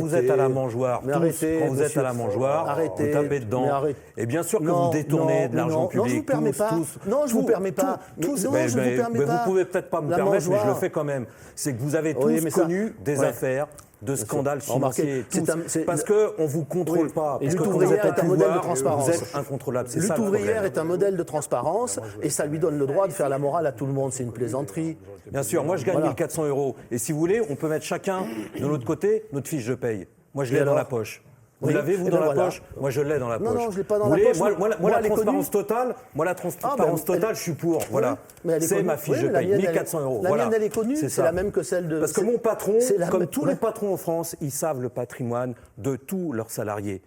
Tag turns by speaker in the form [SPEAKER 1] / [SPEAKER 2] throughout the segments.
[SPEAKER 1] Vous êtes à la mangeoire,
[SPEAKER 2] Mais
[SPEAKER 1] tous,
[SPEAKER 2] arrêtez,
[SPEAKER 1] quand vous êtes
[SPEAKER 2] monsieur.
[SPEAKER 1] à la mangeoire,
[SPEAKER 2] Arrêtez,
[SPEAKER 1] vous tapez dedans.
[SPEAKER 2] mais arrête-
[SPEAKER 1] Et bien sûr que
[SPEAKER 2] Non,
[SPEAKER 1] vous détournez de l'argent public.
[SPEAKER 2] Non, je vous permets pas. Non, je vous permets pas.
[SPEAKER 1] Tous,
[SPEAKER 2] Non, je vous permets
[SPEAKER 1] mais
[SPEAKER 2] pas.
[SPEAKER 1] vous pouvez peut-être pas me
[SPEAKER 2] La
[SPEAKER 1] permettre, mais je le
[SPEAKER 2] mangeoire.
[SPEAKER 1] fais quand même. C'est que vous avez tous
[SPEAKER 2] Oui, mais ça-
[SPEAKER 1] connu des
[SPEAKER 2] ouais.
[SPEAKER 1] affaires de scandales
[SPEAKER 2] Remarquez,
[SPEAKER 1] financiers, tous,
[SPEAKER 2] c'est
[SPEAKER 1] parce qu'on ne vous contrôle
[SPEAKER 2] Oui.
[SPEAKER 1] pas.
[SPEAKER 2] Et
[SPEAKER 1] Parce
[SPEAKER 2] lutte
[SPEAKER 1] que quand
[SPEAKER 2] ouvrière
[SPEAKER 1] vous êtes
[SPEAKER 2] est un
[SPEAKER 1] au
[SPEAKER 2] modèle de
[SPEAKER 1] pouvoir,
[SPEAKER 2] transparence.
[SPEAKER 1] vous êtes incontrôlable. C'est
[SPEAKER 2] Lutte
[SPEAKER 1] ça le
[SPEAKER 2] ouvrière
[SPEAKER 1] problème.
[SPEAKER 2] est un modèle de transparence et ça lui donne le droit de faire la morale à tout le monde. C'est une plaisanterie.
[SPEAKER 1] Bien sûr, moi je gagne
[SPEAKER 2] Voilà.
[SPEAKER 1] 1400 €. Et si vous voulez, on peut mettre chacun de notre côté notre fiche de paye. Moi je l'ai
[SPEAKER 2] Et
[SPEAKER 1] dans
[SPEAKER 2] alors
[SPEAKER 1] la poche. Vous
[SPEAKER 2] Oui.
[SPEAKER 1] l'avez, vous,
[SPEAKER 2] Eh
[SPEAKER 1] dans
[SPEAKER 2] ben
[SPEAKER 1] la
[SPEAKER 2] voilà.
[SPEAKER 1] poche? Moi, je l'ai dans la poche.
[SPEAKER 2] Non, non, je l'ai pas dans
[SPEAKER 1] Vous
[SPEAKER 2] la
[SPEAKER 1] voulez,
[SPEAKER 2] poche.
[SPEAKER 1] Moi,
[SPEAKER 2] Moi,
[SPEAKER 1] la
[SPEAKER 2] elle est
[SPEAKER 1] transparence
[SPEAKER 2] connue.
[SPEAKER 1] totale,
[SPEAKER 2] elle-
[SPEAKER 1] je suis pour. Voilà.
[SPEAKER 2] mais elle est
[SPEAKER 1] C'est
[SPEAKER 2] connue.
[SPEAKER 1] ma fiche
[SPEAKER 2] Oui,
[SPEAKER 1] de
[SPEAKER 2] mais la
[SPEAKER 1] paye,
[SPEAKER 2] mienne,
[SPEAKER 1] 1400 €.
[SPEAKER 2] La
[SPEAKER 1] Voilà.
[SPEAKER 2] mienne, elle est connue. C'est
[SPEAKER 1] ça.
[SPEAKER 2] la même que celle de.
[SPEAKER 1] Parce que mon patron,
[SPEAKER 2] c'est la
[SPEAKER 1] comme
[SPEAKER 2] même-
[SPEAKER 1] tous
[SPEAKER 2] ouais.
[SPEAKER 1] les patrons en France, ils savent le patrimoine de tous leurs salariés.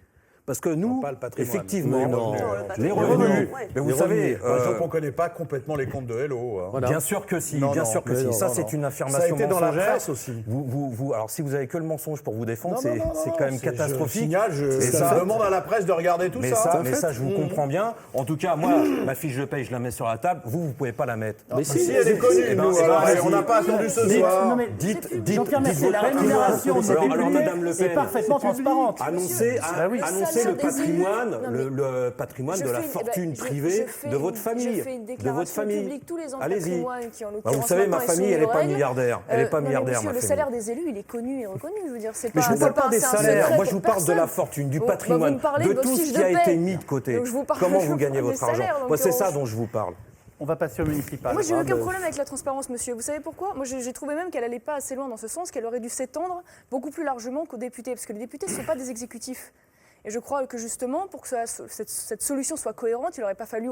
[SPEAKER 1] Parce que nous,
[SPEAKER 3] pas le patrimoine.
[SPEAKER 1] effectivement,
[SPEAKER 2] Mais non.
[SPEAKER 1] les
[SPEAKER 2] Les
[SPEAKER 1] revenus,
[SPEAKER 2] revenus.
[SPEAKER 1] mais vous
[SPEAKER 2] Les
[SPEAKER 1] savez,
[SPEAKER 3] Par exemple, on ne connaît pas complètement les comptes de Hello. hein.
[SPEAKER 2] Voilà.
[SPEAKER 1] bien sûr que si,
[SPEAKER 3] Non,
[SPEAKER 1] bien
[SPEAKER 3] non,
[SPEAKER 1] sûr que
[SPEAKER 2] mais
[SPEAKER 1] si.
[SPEAKER 2] non,
[SPEAKER 1] Ça,
[SPEAKER 3] non,
[SPEAKER 1] c'est
[SPEAKER 3] non.
[SPEAKER 1] une
[SPEAKER 3] Ça a
[SPEAKER 1] affirmation
[SPEAKER 3] été dans la
[SPEAKER 1] mensongère.
[SPEAKER 3] presse aussi.
[SPEAKER 1] Alors, si vous avez que le mensonge pour vous défendre,
[SPEAKER 3] Non, non, non,
[SPEAKER 1] c'est
[SPEAKER 3] non,
[SPEAKER 1] quand même
[SPEAKER 3] c'est-
[SPEAKER 1] catastrophique.
[SPEAKER 3] Je signale,
[SPEAKER 1] Et
[SPEAKER 3] ça
[SPEAKER 1] ça-
[SPEAKER 3] demande à la presse de regarder tout
[SPEAKER 1] Mais
[SPEAKER 3] ça.
[SPEAKER 1] ça, je vous comprends bien. En tout cas, moi, ma fiche de paye, je la mets sur la table. Vous ne pouvez pas la mettre.
[SPEAKER 2] Mais
[SPEAKER 3] Si, elle est connue,
[SPEAKER 1] Eh ben,
[SPEAKER 3] nous.
[SPEAKER 1] c'est
[SPEAKER 3] alors,
[SPEAKER 1] pas
[SPEAKER 3] on n'a pas attendu ce soir.
[SPEAKER 4] Non, mais
[SPEAKER 1] Dites
[SPEAKER 4] Jean-Pierre Mercier,
[SPEAKER 1] votre
[SPEAKER 4] la
[SPEAKER 1] patrimoine.
[SPEAKER 4] rémunération des
[SPEAKER 1] Alors,
[SPEAKER 4] députés
[SPEAKER 1] Madame Le
[SPEAKER 4] est
[SPEAKER 1] Pen,
[SPEAKER 4] parfaitement transparente.
[SPEAKER 1] Annoncez
[SPEAKER 4] oui.
[SPEAKER 1] annoncez le
[SPEAKER 5] salaire des élus.
[SPEAKER 1] patrimoine,
[SPEAKER 5] Non, mais
[SPEAKER 1] le patrimoine
[SPEAKER 5] je
[SPEAKER 1] de la
[SPEAKER 5] fais-
[SPEAKER 1] fortune
[SPEAKER 5] je
[SPEAKER 1] privée
[SPEAKER 5] fais
[SPEAKER 1] de votre
[SPEAKER 5] une-
[SPEAKER 1] famille.
[SPEAKER 5] Je fais une
[SPEAKER 1] De votre
[SPEAKER 5] déclaration
[SPEAKER 1] famille.
[SPEAKER 5] publique tous les ans de
[SPEAKER 1] Allez-y.
[SPEAKER 5] patrimoine qui, en
[SPEAKER 1] Bah,
[SPEAKER 5] l'occurrence,
[SPEAKER 1] vous savez, ma
[SPEAKER 5] maintenant, est
[SPEAKER 1] famille,
[SPEAKER 5] soumis
[SPEAKER 1] elle n'est
[SPEAKER 5] aux
[SPEAKER 1] pas
[SPEAKER 5] règles.
[SPEAKER 1] milliardaire. Elle n'est pas
[SPEAKER 5] Non, mais
[SPEAKER 1] milliardaire,
[SPEAKER 5] monsieur,
[SPEAKER 1] ma
[SPEAKER 5] le
[SPEAKER 1] famille.
[SPEAKER 5] salaire des élus, il est connu et reconnu. Je veux dire, c'est
[SPEAKER 1] Mais
[SPEAKER 5] pas.
[SPEAKER 1] je ne vous parle pas des
[SPEAKER 5] c'est un
[SPEAKER 1] salaires.
[SPEAKER 5] secret
[SPEAKER 1] Moi, je
[SPEAKER 5] pour
[SPEAKER 1] vous parle de la
[SPEAKER 5] personne.
[SPEAKER 1] fortune, du
[SPEAKER 5] Bon, bah,
[SPEAKER 1] patrimoine,
[SPEAKER 5] vous me parlez
[SPEAKER 1] de
[SPEAKER 5] votre
[SPEAKER 1] tout
[SPEAKER 5] fiche
[SPEAKER 1] ce
[SPEAKER 5] de
[SPEAKER 1] qui a été
[SPEAKER 5] paie.
[SPEAKER 1] mis de côté.
[SPEAKER 5] Donc, je vous parle-
[SPEAKER 1] Comment
[SPEAKER 5] je
[SPEAKER 1] vous
[SPEAKER 5] vous
[SPEAKER 1] gagnez
[SPEAKER 5] parle
[SPEAKER 1] votre
[SPEAKER 5] des salaires,
[SPEAKER 1] argent
[SPEAKER 5] en
[SPEAKER 1] Moi, c'est ça
[SPEAKER 5] l'occurrence.
[SPEAKER 1] dont je vous parle.
[SPEAKER 4] On va passer au municipal.
[SPEAKER 5] Moi, j'ai eu aucun problème avec la transparence, monsieur. Vous savez pourquoi? Moi, j'ai trouvé même qu'elle n'allait pas assez loin dans ce sens, qu'elle aurait dû s'étendre beaucoup plus largement qu'aux députés, parce que les députés ne sont pas des exécutifs. Et je crois que justement, pour que cette solution soit cohérente, il n'aurait pas fallu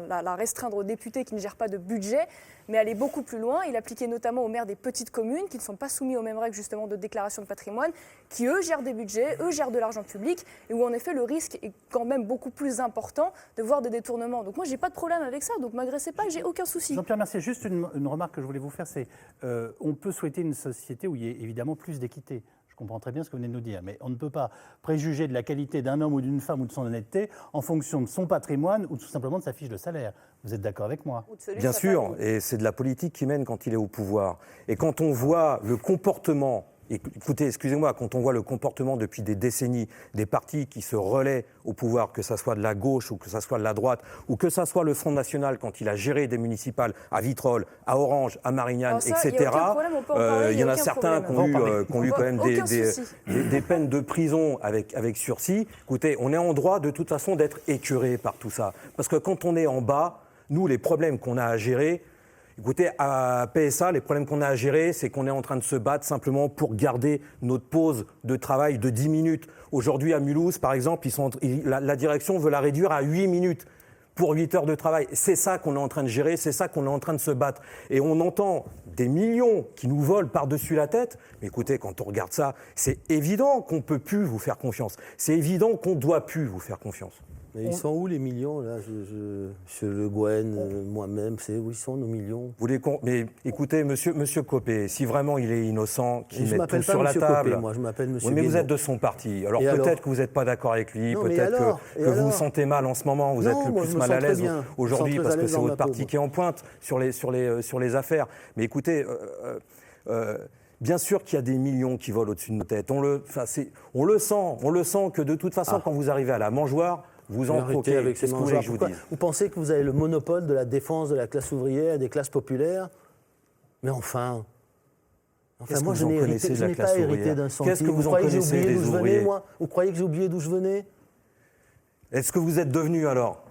[SPEAKER 5] la restreindre aux députés qui ne gèrent pas de budget, mais aller beaucoup plus loin et l'appliquer notamment aux maires des petites communes qui ne sont pas soumis aux mêmes règles justement de déclaration de patrimoine, qui eux gèrent des budgets, eux gèrent de l'argent public, et où en effet le risque est quand même beaucoup plus important de voir des détournements. Donc moi, j'ai pas de problème avec ça, donc m'agressez pas, j'ai aucun souci.
[SPEAKER 4] Jean-Pierre Mercier, juste une remarque que je voulais vous faire, c'est on peut souhaiter une société où il y ait évidemment plus d'équité. Je comprends très bien ce que vous venez de nous dire, mais on ne peut pas préjuger de la qualité d'un homme ou d'une femme ou de son honnêteté en fonction de son patrimoine ou tout simplement de sa fiche de salaire. Vous êtes d'accord avec moi?
[SPEAKER 1] Bien sûr, et c'est de la politique qui mène quand il est au pouvoir. Et quand on voit le comportement, écoutez, excusez-moi, quand on voit le comportement depuis des décennies des partis qui se relaient au pouvoir, que ça soit de la gauche ou que ça soit de la droite, ou que ça soit le Front National quand il a géré des municipales à Vitrolles, à Orange, à Marignane,
[SPEAKER 5] Alors ça,
[SPEAKER 1] etc.
[SPEAKER 5] il y a aucun problème, on peut en parler,
[SPEAKER 1] Il y en a
[SPEAKER 5] aucun
[SPEAKER 1] certains qui
[SPEAKER 5] problème.
[SPEAKER 1] ont eu quand même
[SPEAKER 5] Aucun
[SPEAKER 1] des
[SPEAKER 5] souci.
[SPEAKER 1] peines de prison avec sursis. Écoutez, on est en droit de toute façon d'être écœuré par tout ça. Parce que quand on est en bas, nous, les problèmes qu'on a à gérer, écoutez, à PSA, les problèmes qu'on a à gérer, c'est qu'on est en train de se battre simplement pour garder notre pause de travail de 10 minutes. Aujourd'hui, à Mulhouse, par exemple, la direction veut la réduire à 8 minutes pour 8 heures de travail. C'est ça qu'on est en train de gérer, c'est ça qu'on est en train de se battre. Et on entend des millions qui nous volent par-dessus la tête. Mais écoutez, quand on regarde ça, c'est évident qu'on ne peut plus vous faire confiance. C'est évident qu'on ne doit plus vous faire confiance.
[SPEAKER 2] Mais ils sont où les millions là Monsieur Le Guen, moi-même, c'est où ils sont nos millions?
[SPEAKER 1] Mais écoutez, monsieur Copé, si vraiment il est innocent, qu'il
[SPEAKER 2] Je
[SPEAKER 1] mette
[SPEAKER 2] m'appelle
[SPEAKER 1] tout
[SPEAKER 2] pas
[SPEAKER 1] sur la
[SPEAKER 2] Monsieur
[SPEAKER 1] table.
[SPEAKER 2] Copé, moi, je m'appelle Monsieur
[SPEAKER 1] Oui, mais vous
[SPEAKER 2] Guénon.
[SPEAKER 1] êtes de son parti. Alors
[SPEAKER 2] Et alors
[SPEAKER 1] peut-être que vous n'êtes pas d'accord avec lui,
[SPEAKER 2] Non, mais
[SPEAKER 1] peut-être
[SPEAKER 2] alors
[SPEAKER 1] que vous vous sentez mal en ce moment, vous
[SPEAKER 2] Non,
[SPEAKER 1] êtes le
[SPEAKER 2] moi,
[SPEAKER 1] plus
[SPEAKER 2] je me
[SPEAKER 1] mal
[SPEAKER 2] sens
[SPEAKER 1] à
[SPEAKER 2] très
[SPEAKER 1] l'aise
[SPEAKER 2] bien.
[SPEAKER 1] aujourd'hui
[SPEAKER 2] Je me sens
[SPEAKER 1] parce
[SPEAKER 2] très à
[SPEAKER 1] que
[SPEAKER 2] l'aise
[SPEAKER 1] c'est
[SPEAKER 2] dans
[SPEAKER 1] votre
[SPEAKER 2] ma
[SPEAKER 1] parti
[SPEAKER 2] peau,
[SPEAKER 1] qui est en pointe sur les affaires. Mais écoutez, bien sûr qu'il y a des millions qui volent au-dessus de nos têtes. On le sent que de toute façon, quand vous arrivez à la mangeoire, vous en
[SPEAKER 2] Arrêtez
[SPEAKER 1] croquez.
[SPEAKER 2] avec ces
[SPEAKER 1] Qu'est-ce que vous voulez
[SPEAKER 2] mangeoires.
[SPEAKER 1] que je vous
[SPEAKER 2] Pourquoi
[SPEAKER 1] dise?
[SPEAKER 2] vous pensez que vous avez le monopole de la défense de la classe ouvrière, des classes populaires? Mais enfin
[SPEAKER 1] Qu'est-ce
[SPEAKER 2] moi,
[SPEAKER 1] que
[SPEAKER 2] je
[SPEAKER 1] vous en
[SPEAKER 2] n'ai
[SPEAKER 1] connaissez de la
[SPEAKER 2] pas
[SPEAKER 1] classe
[SPEAKER 2] hérité
[SPEAKER 1] ouvrière?
[SPEAKER 2] d'un centime.
[SPEAKER 1] Qu'est-ce que vous en
[SPEAKER 2] croyez que j'ai
[SPEAKER 1] connaissez
[SPEAKER 2] oublié
[SPEAKER 1] des
[SPEAKER 2] d'où je venais,
[SPEAKER 1] ouvriers?
[SPEAKER 2] moi? Vous croyez que j'ai oublié d'où je venais?
[SPEAKER 1] Est-ce que vous êtes devenu alors?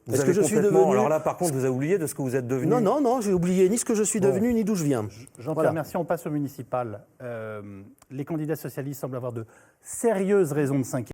[SPEAKER 1] Vous
[SPEAKER 2] Est-ce
[SPEAKER 1] avez
[SPEAKER 2] que je suis
[SPEAKER 1] complètement-
[SPEAKER 2] devenu?
[SPEAKER 1] Alors là, par contre, vous avez oublié de ce que vous êtes devenu?
[SPEAKER 2] Non, j'ai oublié ni ce que je suis devenu, ni d'où je viens.
[SPEAKER 4] Jean-Pierre
[SPEAKER 2] Voilà.
[SPEAKER 4] Mercier, on passe au municipal. Les candidats socialistes semblent avoir de sérieuses raisons de s'inquiéter.